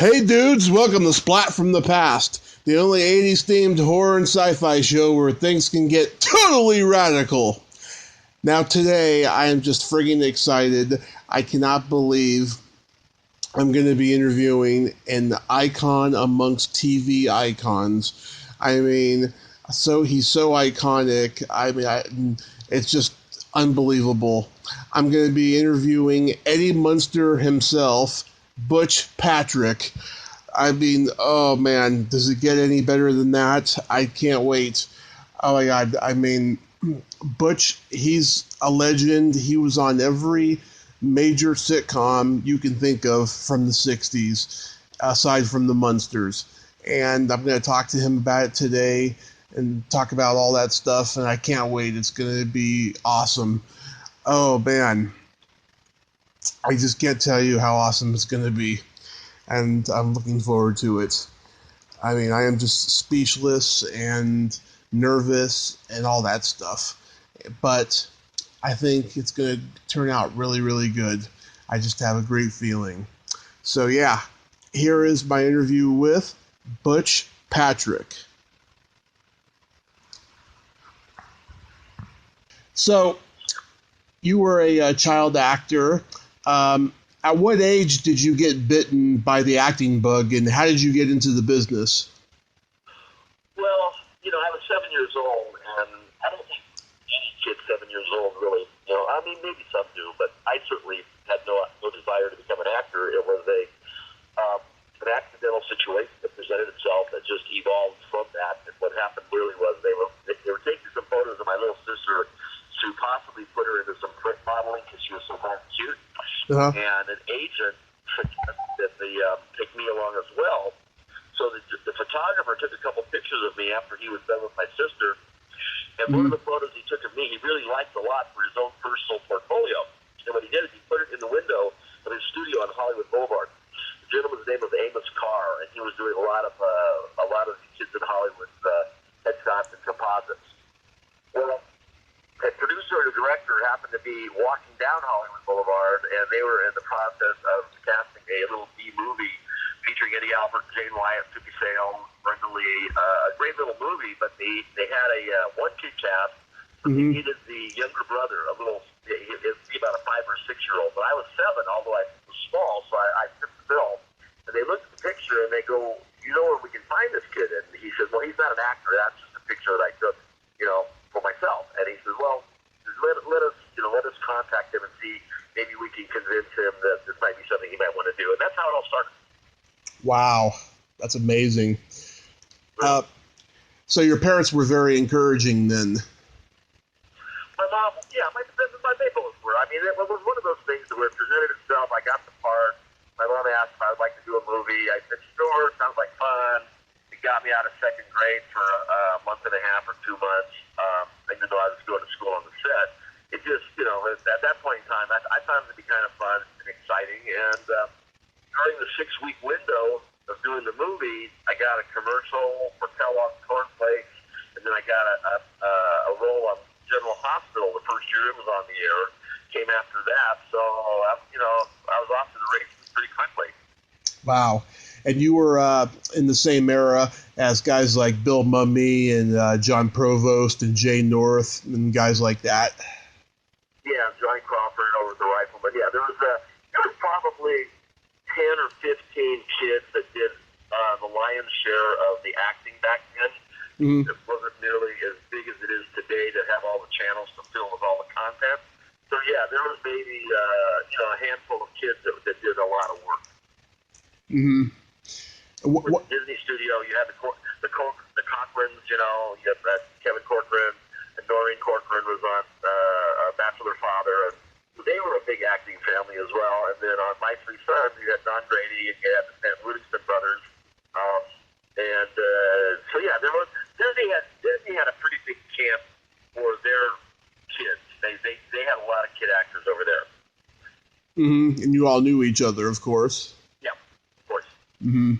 Hey dudes, welcome to Splat from the Past, the only 80s themed horror and sci-fi show where things can get totally radical. Now today, I am just friggin' excited. I cannot believe I'm going to be interviewing an icon amongst TV icons. I mean, he's so iconic. It's just unbelievable. I'm going to be interviewing Eddie Munster himself, Butch Patrick. I mean, oh man, does it get any better than that? I can't wait. Oh my God, I mean, Butch, he's a legend. He was on every major sitcom you can think of from the 60s, aside from the Munsters. And I'm going to talk to him about it today and talk about all that stuff, and I can't wait. It's going to be awesome. Oh man, I just can't tell you how awesome it's going to be, and I'm looking forward to it. I mean, I am just speechless and nervous and all that stuff, but I think it's going to turn out really, really good. I just have a great feeling. So yeah, here is my interview with Butch Patrick. So, you were a child actor. At what age did you get bitten by the acting bug, and how did you get into the business? Well, I was 7 years old, and I don't think any kid 7 years old really, I mean, maybe some do, but I certainly had no desire to become an actor. It was an accidental situation that presented itself that just evolved from that. And what happened really was they were taking some photos of my little sister to possibly put her into some print modeling because she was so darn cute. Uh-huh. And an agent suggested that they take me along as well. So the photographer took a couple pictures of me after he was done with my sister. And one of the photos he took of me, he really liked a lot for his own personal portfolio. And what he did is he put it in the window of his studio on Hollywood Boulevard. The gentleman's name was Amos Carr, and he was doing a lot of the kids in Hollywood's headshots and composites. Well, a producer and a director happened to be walking down Hollywood Boulevard, and they were in the process of casting a little B movie featuring Eddie Albert, Jane Wyatt, Suki Sale, Brenda Lee. A great little movie, but they had a one-kid cast. Mm-hmm. He needed the younger brother, it'd be about a 5 or 6 year old. But I was 7, although I was small, so I took the bill. And they looked at the picture and they go, where we can find this kid? And he said, well, he's not an actor. That's just a picture that I took, for myself. And he said, well, let us contact him and see maybe we can convince him that this might be something he might want to do. And that's how it all started. Wow, that's amazing. So your parents were very encouraging then. My mom, my both were. I mean, it was one of those things where it presented itself. I got the part. My mom asked if I would like to do a movie. I said, sure, sounds like fun. It got me out of second grade for a month and a half or 2 months, even though I was going to school on the set. It just, at that point in time, I found it to be kind of fun and exciting. And during the 6-week window of doing the movie, I got a commercial for Kellogg's Cornflakes, and then I got a role on General Hospital the first year it was on the air. Came after that, so I was off to the races pretty quickly. Wow. And you were in the same era as guys like Bill Mumy and John Provost and Jay North and guys like that. Yeah, Johnny Crawford over the Rifleman. Yeah, there was probably 10 or 15 kids that did the lion's share of the acting back then. Mm-hmm. It wasn't nearly as big as it is today to have all the channels to fill with all the content. So yeah, there was maybe a handful of kids that did a lot of work. Mm-hmm. With Disney Studio, you had the Cochrans, you had Kevin Corcoran, and Noreen Corcoran was on Bachelor Father, and they were a big acting family as well. And then on My Three Sons, you had Don Grady and you had the Sam Livingston brothers. So yeah, Disney had a pretty big camp for their kids. They had a lot of kid actors over there. Mm-hmm. And you all knew each other, of course. Yeah, of course. Mm-hmm.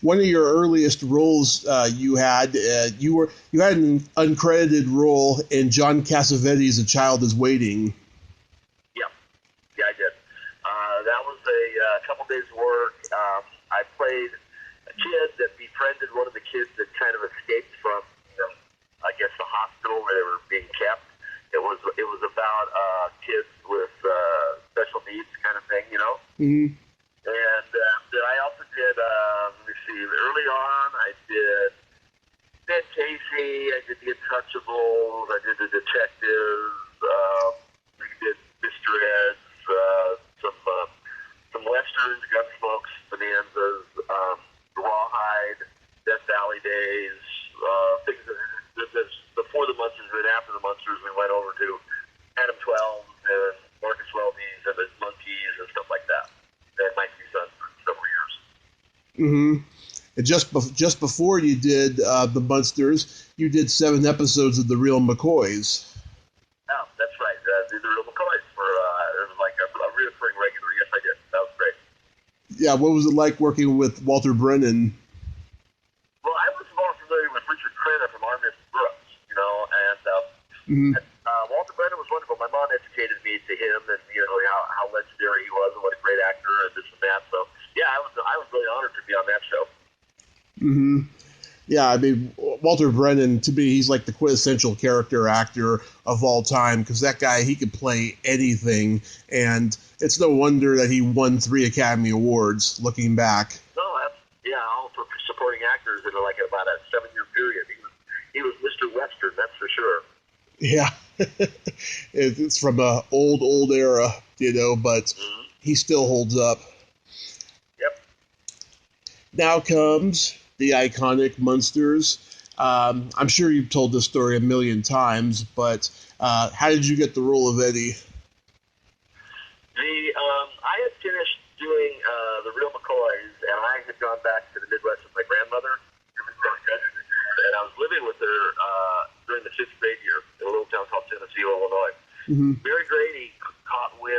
One of your earliest roles you had an uncredited role in John Cassavetes' A Child Is Waiting. Yeah, I did. That was a couple days' work. I played a kid that befriended one of the kids that kind of escaped from, I guess, the hospital where they were being kept. It was about kids with special needs kind of thing, Mm-hmm. And then I also did, let me see, early on I did Ted Casey, I did The Untouchables, I did The Detectives, we did Mr. Ed's, some westerns, Gunsmoke, Bonanzas, Rawhide, Death Valley Days, things that before the Munsters and after the Munsters we went over to Adam 12 and Marcus Welby's and the Monkeys and stuff like that. That might be done for several years. Mm-hmm. And just before you did the Munsters, you did 7 episodes of The Real McCoys. Oh, that's right. The Real McCoys for it was like a reoccurring regular. Yes, I did. That was great. Yeah, what was it like working with Walter Brennan? Well, I was more familiar with Richard Crenna from Our Miss Brooks, Mm-hmm. Walter Brennan was wonderful. My mom educated me to him, and how legendary he was, and what a great actor, and this and that. So yeah, I was really honored to be on that show. Mm-hmm. Yeah, I mean, Walter Brennan, to me, he's like the quintessential character actor of all time, because that guy, he could play anything, and it's no wonder that he won 3 Academy Awards, looking back. No, all for supporting actors in like about a 7-year period. He was Mr. Western, that's for sure. Yeah, it's from a old era, but he still holds up. Yep. Now comes the iconic Munsters. I'm sure you've told this story a million times, but how did you get the role of Eddie? I had finished doing The Real McCoys, and I had gone back to the Midwest with my grandmother, and I was living with her during the 6th grade year in a little town called Tennessee, Illinois. Mm-hmm. Mary Grady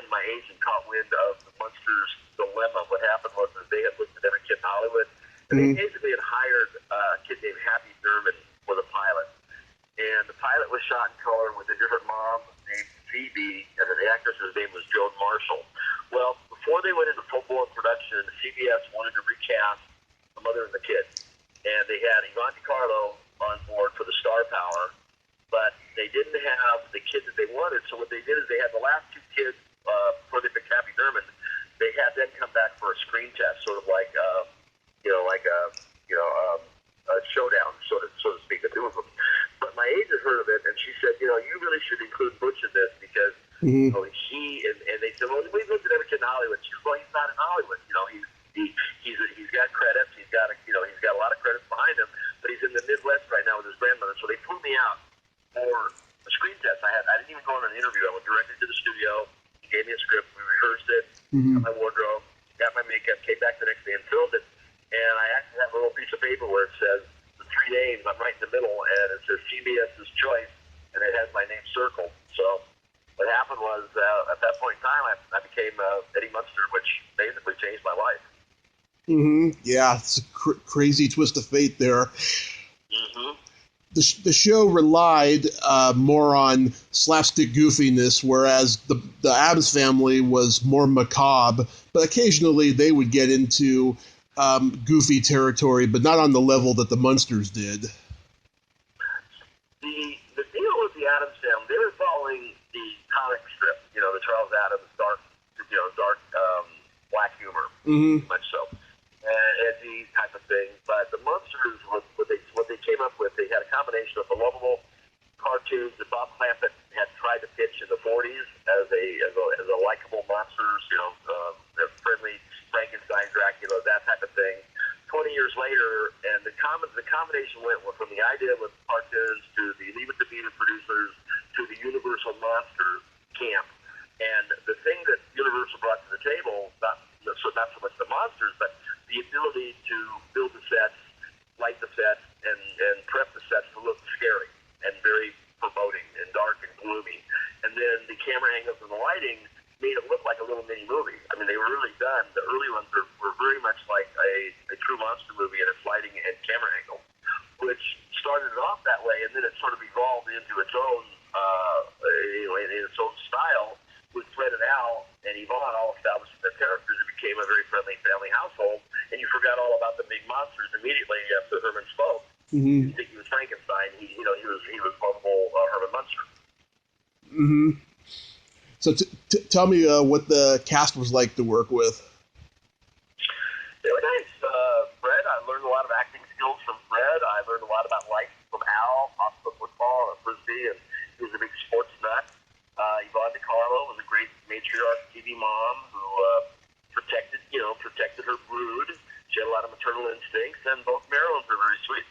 my agent caught wind of the Munsters' dilemma. What happened was that they had looked at every kid in Hollywood, and they basically had hired a kid named Happy Thurman for the pilot. And the pilot was shot in color with a different mom named Phoebe, and the actress's name was Joan Marshall. Well, before they went into full-blown production, CBS wanted to recast the mother and the kid. And they had Ivonna Cadaver on board for the star power, but they didn't have the kid that they wanted. So what they did is they had the last 2 kids before they picked Happy Thurman. They had them come back for a screen test, sort of like a showdown, so to speak, the 2 of them. But my agent heard of it, and she said, you really should include Butch in this because he and they said, well, we've looked at every kid in Hollywood. She said, well, he's not in Hollywood. He's got credits. He's got a lot of credits behind him, but he's in the Midwest right now with his grandmother. So they flew me out for a screen test. I didn't even go on an interview. I went directly to the studio. He gave me a script. We rehearsed it. Got my wardrobe. Got my makeup. Came back the next day and filmed it. And I actually have a little piece of paper where it says the 3 names. I'm right in the middle, and it says CBS's choice, and it has my name circled. So what happened was at that point in time, I became Eddie Munster, which basically changed my life. Mm-hmm. Yeah, it's a crazy twist of fate there. Mm-hmm. The show relied more on slapstick goofiness, whereas the Addams Family was more macabre, but occasionally they would get into goofy territory, but not on the level that the Munsters did. The deal with the Addams Family, they were following the comic strip, the Charles Addams dark black humor, much so. Edgy type of thing, but the Munsters, what they came up with, they had a combination of the lovable cartoons that Bob Clampett had tried to pitch in the 40s as a likable monsters, friendly Frankenstein, Dracula, that type of thing. 20 years later, and the combination went from the idea with cartoons to the Leave It to Beaver producers to the Universal Monsters camp. And the thing that Universal brought to the table, not so much the monsters, but the ability to build the sets, light the sets, and prep the sets to look scary and very foreboding and dark and gloomy. And then the camera angles and the lighting made it look like a little mini movie. I mean, they were really done. The early ones were very much like a true monster movie in its lighting and camera angle, which started it off that way, and then it sort of evolved into its own, in its own style, with Fred and Al and Yvonne all establishing their characters. It became a very friendly family household. and you forgot all about the big monsters immediately after Herman spoke. Mm-hmm. You think he was Frankenstein. He was multiple Herman Munster. Mm-hmm. So tell me what the cast was like to work with. They were nice. Fred, I learned a lot of acting skills from Fred. I learned a lot about life from Al, hospital football, and Frisbee, and he was a big sports nut. Ivonna Cadaver was a great matriarch TV mom who protected her brood. She had a lot of maternal instincts, and both Marylands were very sweet.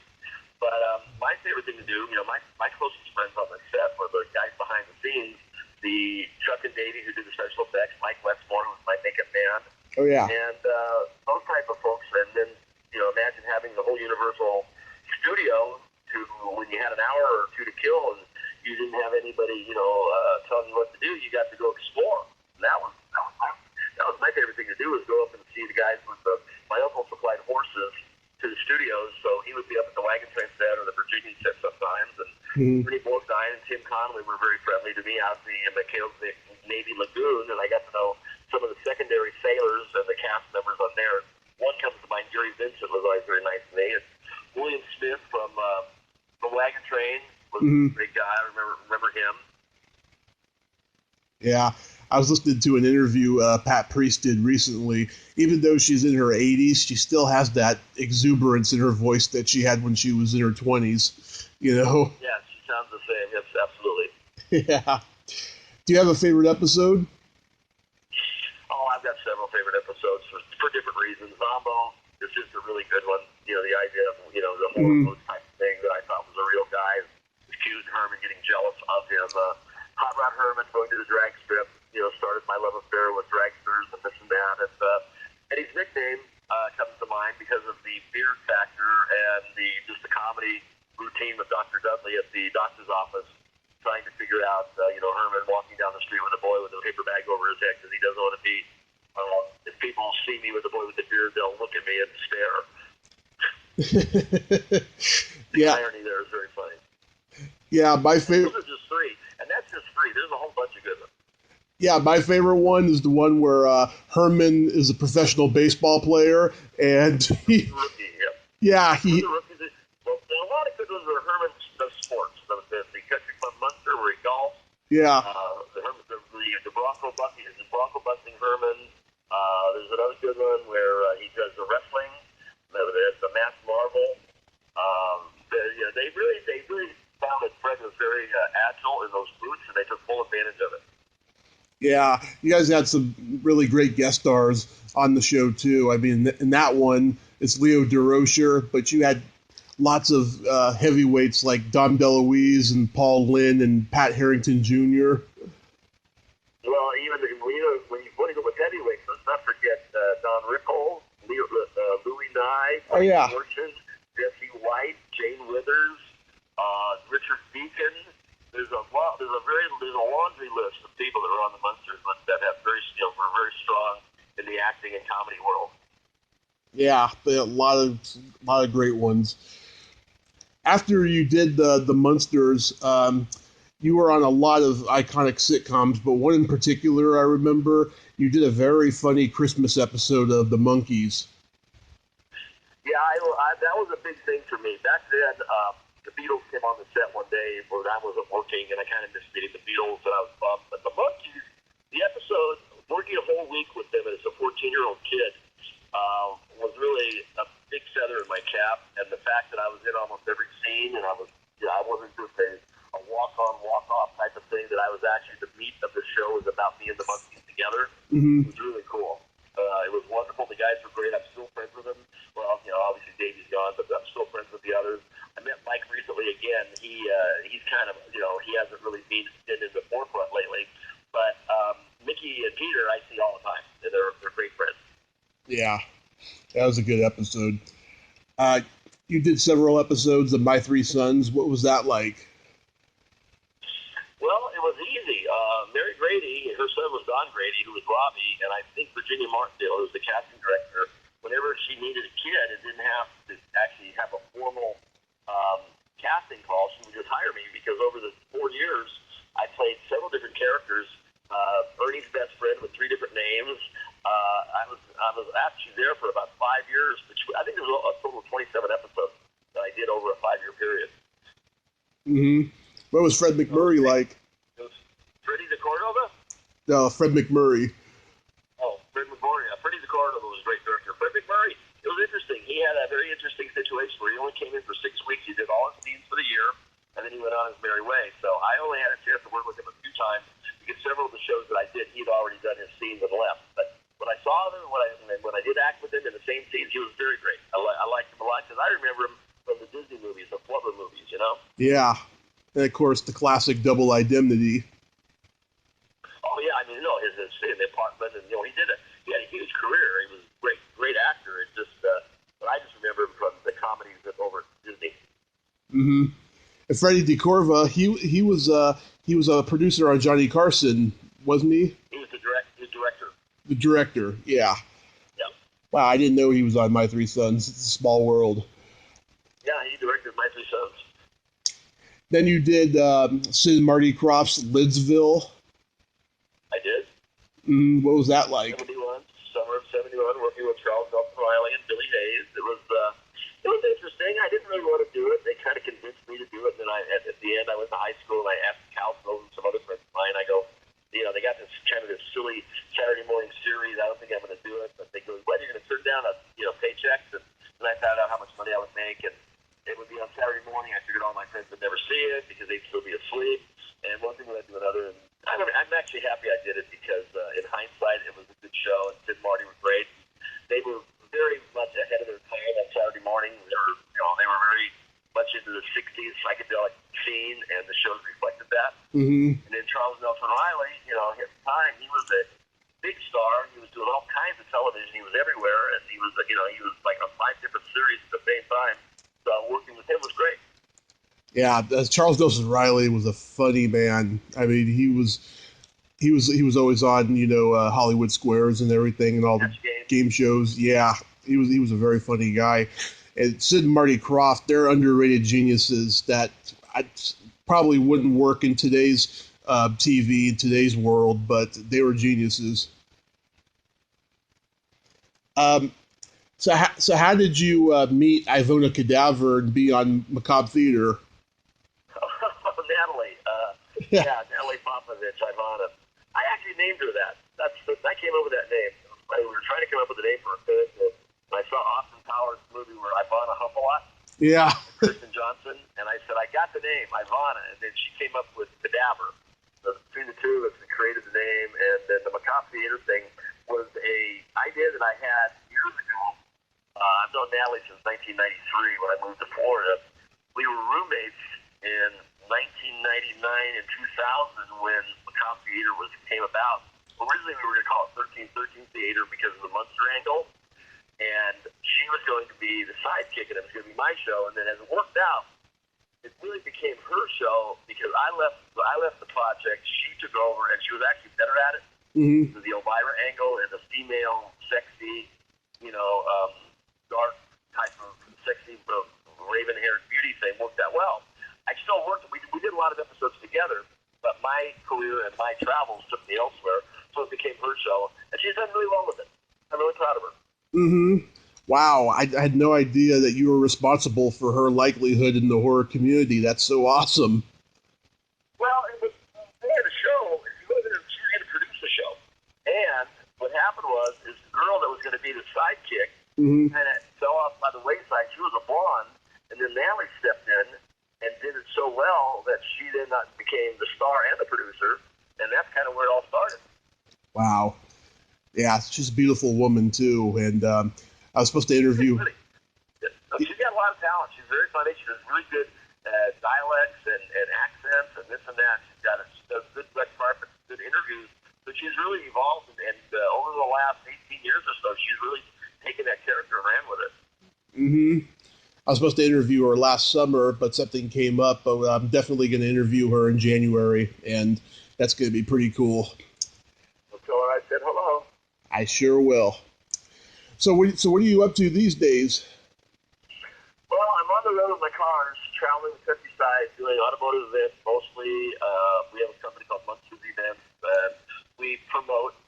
But my favorite thing to do, my closest friends on the set were the guys behind the scenes, the Chuck and Davey who did the special effects, Mike Westmore who was my makeup man. Oh, yeah. And those type of folks. And then, imagine having the whole Universal studio to when you had an hour or two to kill and you didn't have anybody, telling you what to do. You got to go explore. And that was my favorite thing to do, was go up and see the guys with my uncle supplied horses to the studios, so he would be up at the Wagon Train set or the Virginia set sometimes. And Ernie Borgnine and Tim Connolly were very friendly to me out in the Navy Lagoon, and I got to know some of the secondary sailors and the cast members on there. One comes to mind, Jerry Vincent was always very nice to me. And William Smith from Wagon Train was a great guy. I remember him. Yeah, I was listening to an interview Pat Priest did recently. Even though she's in her 80s, she still has that exuberance in her voice that she had when she was in her 20s, Yeah, she sounds the same. Yes, absolutely. Yeah. Do you have a favorite episode? Oh, I've got several favorite episodes for different reasons. Zombo is just a really good one. The idea of, the horror type of thing that I thought was a real guy. It was cute, and Herman getting jealous of him. Hot Rod Herman going to the drag strip, started my love affair with dragsters and this and that. And his nickname comes to mind because of the beard factor and the comedy routine with Dr. Dudley at the doctor's office, trying to figure out, Herman walking down the street with a boy with a paper bag over his head because he doesn't want to be, if people see me with a boy with a beard, they'll look at me and stare. The irony there is very funny. Yeah, my favorite. Those are just three, and that's just three. There's a whole bunch of good ones. Yeah, my favorite one is the one where Herman is a professional baseball player, and he. Rookie, yep. Yeah, Well, there are a lot of good ones where Herman does sports. The country club Munster where he golfs. Yeah. The Bronco busting Herman. There's another good one where he does the wrestling. The masked marvel. They really found that Fred was very agile in those boots, and they took full advantage of it. Yeah, you guys had some really great guest stars on the show too. I mean, in that one, it's Leo DeRocher, but you had lots of heavyweights like Dom DeLuise and Paul Lynde and Pat Harrington Jr. Well, even when you want to go with heavyweights, let's not forget Don Rickles, Louis Nye, Fortune, Jesse White, Jane Withers, Richard Beacon. There's a laundry list of people that are on the Munsters that have were very strong in the acting and comedy world. Yeah, a lot of great ones. After you did the Munsters, you were on a lot of iconic sitcoms, but one in particular I remember, you did a very funny Christmas episode of The Monkees. Yeah, that was a big thing for me. Back then, the Beatles came on the set one day when I wasn't working, and I kind of missed meeting the Beatles, and I was bummed. But the Monkees, the episode, working a whole week with them as a 14-year-old kid, was really a big feather in my cap. And the fact that I was in almost every scene, and I wasn't just a walk-on, walk-off type of thing, that I was actually, the meat of the show was about me and the Monkees together. It was really cool. It was wonderful. The guys were great. I'm still friends with them. Well, obviously Davey's gone, but I'm still friends with the others. I met Mike recently again. He's kind of, he hasn't really been in the forefront lately. But Mickey and Peter, I see all the time. They're great friends. Yeah, that was a good episode. You did several episodes of My Three Sons. What was that like? Well, it was easy. Mary Grady, her son was Don Grady, who was Robbie, and I think Virginia Martindale, who was the casting director, whenever she needed a kid and didn't have to actually have a formal casting call, she would just hire me, because over the 4 years, I played several different characters. Ernie's best friend with 3 different names, I was actually there for about 5 years. I think there was a total of 27 episodes that I did over a 5-year period. Mm-hmm. What was Fred McMurray like? It was Freddie DeCordova? No, Fred McMurray. Oh, Fred McMurray. Freddie DeCordova was a great director. Fred McMurray, it was interesting. He had a very interesting situation where he only came in for 6 weeks. He did all his scenes for the year, and then he went on his merry way. So I only had a chance to work with him a few times because several of the shows that I did, he had already done his scenes and left. But when I saw him, when I did act with him in the same scenes, he was very great. I liked him a lot because I remember him from the Disney movies, the Flubber movies, you know? Yeah. And, of course, the classic Double Indemnity. Oh, yeah. I mean, his in the apartment, and, he had a huge career. He was a great actor. It's just, but I just remember him from the comedies over at Disney. Mm-hmm. And Freddie DeCorva, he was a producer on Johnny Carson, wasn't he? He was the director. The director, yeah. Yeah. Wow, I didn't know he was on My Three Sons. It's a small world. Yeah, he directed My Three Sons. Then you did Sid and Marty Krofft's Lidsville. I did. What was that like? Summer of 71, working with Charles Nelson Riley and Billy Hayes. It was interesting. I didn't really want to do it. They kind of convinced me to do it. And then at the end, I went to high school and I asked Council and some other friends of mine. I go, they got this silly Saturday morning series. I don't think I'm going to do it. But they go, what, you're going to turn down paychecks? And I found out how much money I would make. And it would be on Saturday morning. I figured all my friends would never see it because they'd still be asleep. And one thing led to another. And I'm actually happy I did it because in hindsight, it was a good show. And Sid and Marty were great. They were very much ahead of their time on Saturday morning. They were very much into the 60s psychedelic scene, and the shows reflected that. Mm-hmm. And then Charles Nelson Riley, at the time, he was a big star. He was doing all kinds of television. He was everywhere, and he was like on 5 different series at the same time. So working with him was great. Yeah, Charles Nelson Riley was a funny man. I mean, he was always on Hollywood Squares and everything and all the game shows. Yeah, he was a very funny guy. And Sid and Marty Krofft, they're underrated geniuses that probably wouldn't work in today's TV, in today's world, but they were geniuses. So how did you meet Ivonna Cadaver and be on Macabre Theatre? Natalie. Natalie Popovich, Ivonna. I actually named her that. I came up with that name. We were trying to come up with a name for a kid, and I saw Austin Powers' movie where Ivonna Huffalot. Yeah. Kristen Johnson, and I said, I got the name, Ivonna, and then she came up with Cadaver. So between the two of us, we created the name, and then the Macabre Theatre thing was a idea that I had years ago. I've known Natalie since 1993 when I moved to Florida. We were roommates in 1999 and 2000 when Macabre Theatre came about. Originally, we were going to call it 1313 Theater because of the Munster angle, and she was going to be the sidekick, and it was going to be my show. And then as it worked out, it really became her show because I left the project. She took over, and she was actually better at it. Mm-hmm. The Elvira angle and the female, sexy, dark type of sexy, raven-haired beauty thing worked out well. I still worked. We did a lot of episodes together, but my career and my travels took me elsewhere, so it became her show, and she's done really well with it. I'm really proud of her. Mm-hmm. Wow, I had no idea that you were responsible for her likelihood in the horror community. That's so awesome. Well, they had a show. She was going to produce the show, and what happened was the girl that was going to be the sidekick kind of fell off by the wayside. She was a blonde, and then Natalie stepped in and did it so well that she then became the star and the producer, and that's kind of where it all started. Wow. Yeah, she's a beautiful woman, too, and I was supposed to interview... She's got a lot of talent. She's very funny. She does really good dialects and accents and this and that. She does good red carpet, good interviews, but she's really evolved, and over the last 18 years or so, she's really taken that character and ran with it. Mm-hmm. I was supposed to interview her last summer, but something came up. But I'm definitely going to interview her in January, and that's going to be pretty cool. Well, tell her I said hello. I sure will. So what are you up to these days? Well, I'm on the road with my cars, traveling the countryside, doing automotive events mostly. We have a company called Munsters Events. we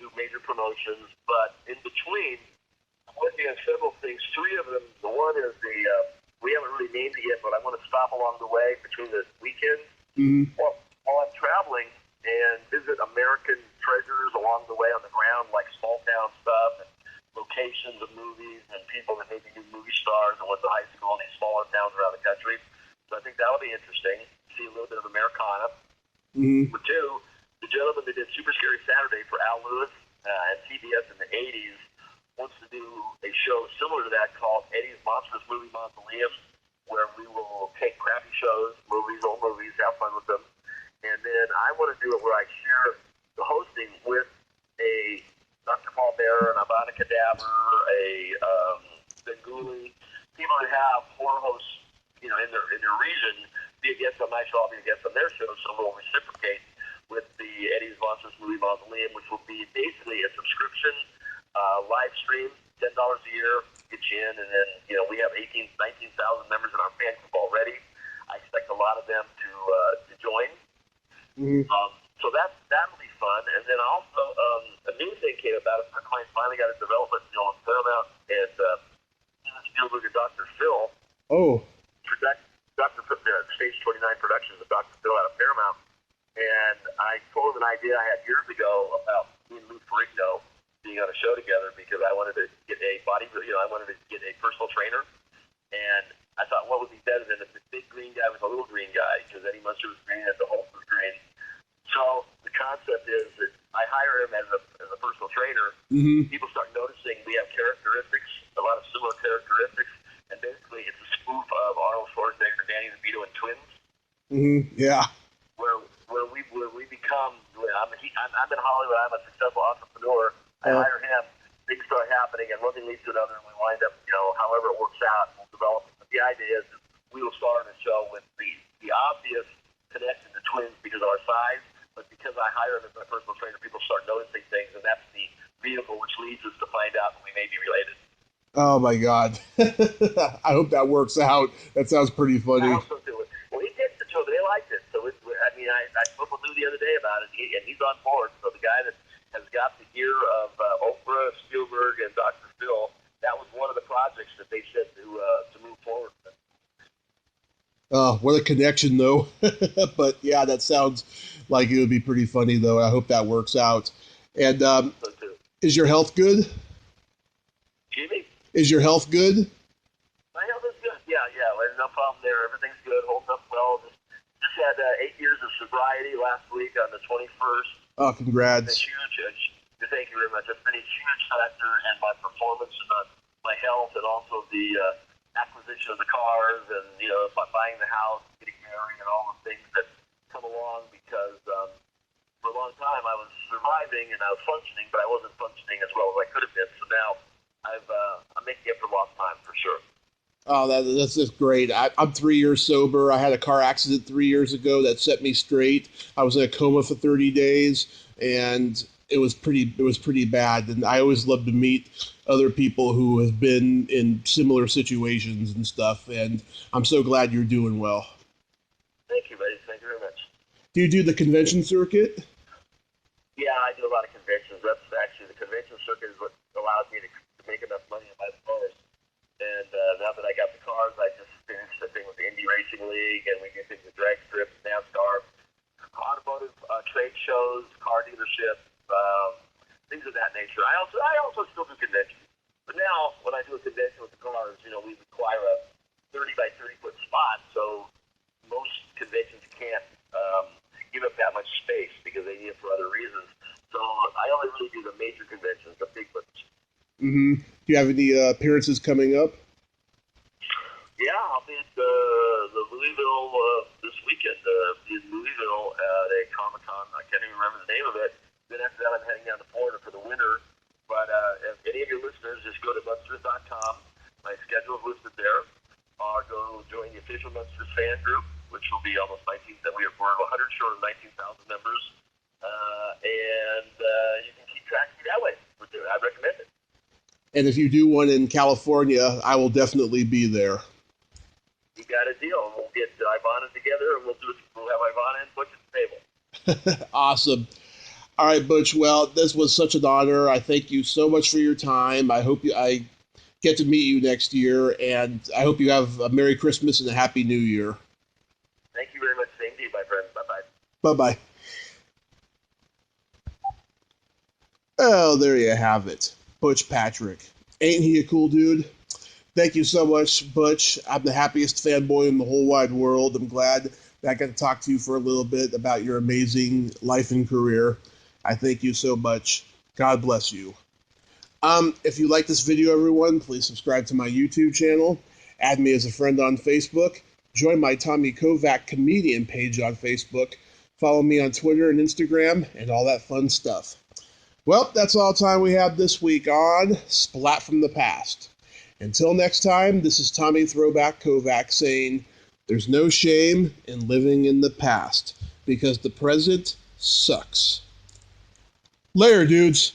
do major promotions, but in between, I'm working on several things. Three of them. The one is we haven't really named it yet, but I want to stop along the way between the weekends while I'm traveling and visit American treasures along the way on the ground, like small town stuff and locations of movies and people that maybe knew movie stars and went to high school in these smaller towns around the country. So I think that'll be interesting. See a little bit of Americana. But two, the gentleman that did Super Scary Saturday for Al Lewis at CBS in the 80s wants to do a show similar to that called Eddie's Monsters Movie Mausoleum, where we will take crappy shows, old movies, have fun with them. And then I want to do it where I share the hosting with a Dr. Paul Bearer, an Ivonna Cadaver, a Benguli, people that have horror hosts, in their region, be a guest on my show, I'll be a guest on their show, so we'll reciprocate with the Eddie's Monsters Movie Mausoleum, which will be basically a subscription live stream, $10 a year, get you in, and then, we have 19,000 members in our fan group already. I expect a lot of them to join. So that'll be fun. And then also, a new thing came about. A friend of mine finally got a development deal on Paramount, and Steven Spielberg and Dr. Phil. Stage 29 Productions of Dr. Phil out of Paramount. And I told him an idea I had years ago about me and Lou Ferrigno being on a show together because I wanted to get I wanted to get a personal trainer. And I thought, what would be better than if the big green guy was a little green guy, because Eddie Munster was green and the Hulk was green. So the concept is that I hire him as a personal trainer. People start noticing we have characteristics, a lot of similar characteristics, and basically it's a spoof of Arnold Schwarzenegger, Danny DeVito, and Twins. Yeah. Where we become. I'm in Hollywood. I'm a successful entrepreneur. I hire him. Things start happening, and one thing leads to another, and we wind up, however it works out, we'll develop it. But the idea is that we will start in a show with the obvious connection to Twins because of our size, but because I hire him as my personal trainer, people start noticing things, and that's the vehicle which leads us to find out that we may be related. Oh my God! I hope that works out. That sounds pretty funny. I also do it. Well, he pitched it to them. They liked it. So I spoke with Lou the other day about it, and he's on board. So the guy that has got the ear of Oprah, Spielberg, and Dr. Phil, that was one of the projects that they said to move forward with. What a connection, though. But yeah, that sounds like it would be pretty funny, though. I hope that works out. And So too. Is your health good? Excuse me? Is your health good? My health is good. Yeah. There's no problem there. Everything's good. Holds up well. Just had 8 years of sobriety last week on the 21st. Oh, congrats. It's huge. Thank you very much. It's been a huge factor in my performance and my health, and also the acquisition of the cars and, buying the house, getting married, and all the things that come along because for a long time I was surviving and I was functioning, but I wasn't functioning as well as I could have been. So now I'm making up for lost time for sure. Oh, that's just great. I'm 3 years sober. I had a car accident 3 years ago that set me straight. I was in a coma for 30 days, and it was pretty bad. And I always love to meet other people who have been in similar situations and stuff. And I'm so glad you're doing well. Thank you, buddy. Thank you very much. Do you do the convention circuit? Yeah, I do a lot of conventions. That's actually the convention circuit is what allows me to make enough money to buy the cars. And now that I got the cars, I just finished the thing with the Indy Racing League, and we get things with drag strips, NASCAR, automotive trade shows, car dealerships, things of that nature. I also still do conventions. But now, when I do a convention with the cars, we require a 30 by 30 foot spot, so most conventions can't give up that much space because they need it for other reasons. So I only really do the major conventions, the big ones. Do you have any appearances coming up? Yeah, I'll be at the Louisville this weekend. In Louisville at a Comic-Con. I can't even remember the name of it. Then after that, I'm heading down to Florida for the winter. But if any of your listeners, just go to Munsters.com. My schedule is listed there. Or go join the official Munsters fan group, which will be almost 19,000. We're 100 short of 19,000 members. And you can keep track of me that way. I recommend it. And if you do one in California, I will definitely be there. You got a deal. We'll get Ivonna together, and we'll have Ivonna and Butch at the table. Awesome. All right, Butch. Well, this was such an honor. I thank you so much for your time. I get to meet you next year, and I hope you have a Merry Christmas and a Happy New Year. Thank you very much. Same to you, my friend. Bye-bye. Bye-bye. Oh, there you have it. Butch Patrick. Ain't he a cool dude? Thank you so much, Butch. I'm the happiest fanboy in the whole wide world. I'm glad that I got to talk to you for a little bit about your amazing life and career. I thank you so much. God bless you. If you like this video, everyone, please subscribe to my YouTube channel. Add me as a friend on Facebook. Join my Tommy Kovac comedian page on Facebook. Follow me on Twitter and Instagram and all that fun stuff. Well, that's all time we have this week on Splat from the Past. Until next time, this is Tommy Throwback Kovac saying, there's no shame in living in the past, because the present sucks. Later, dudes.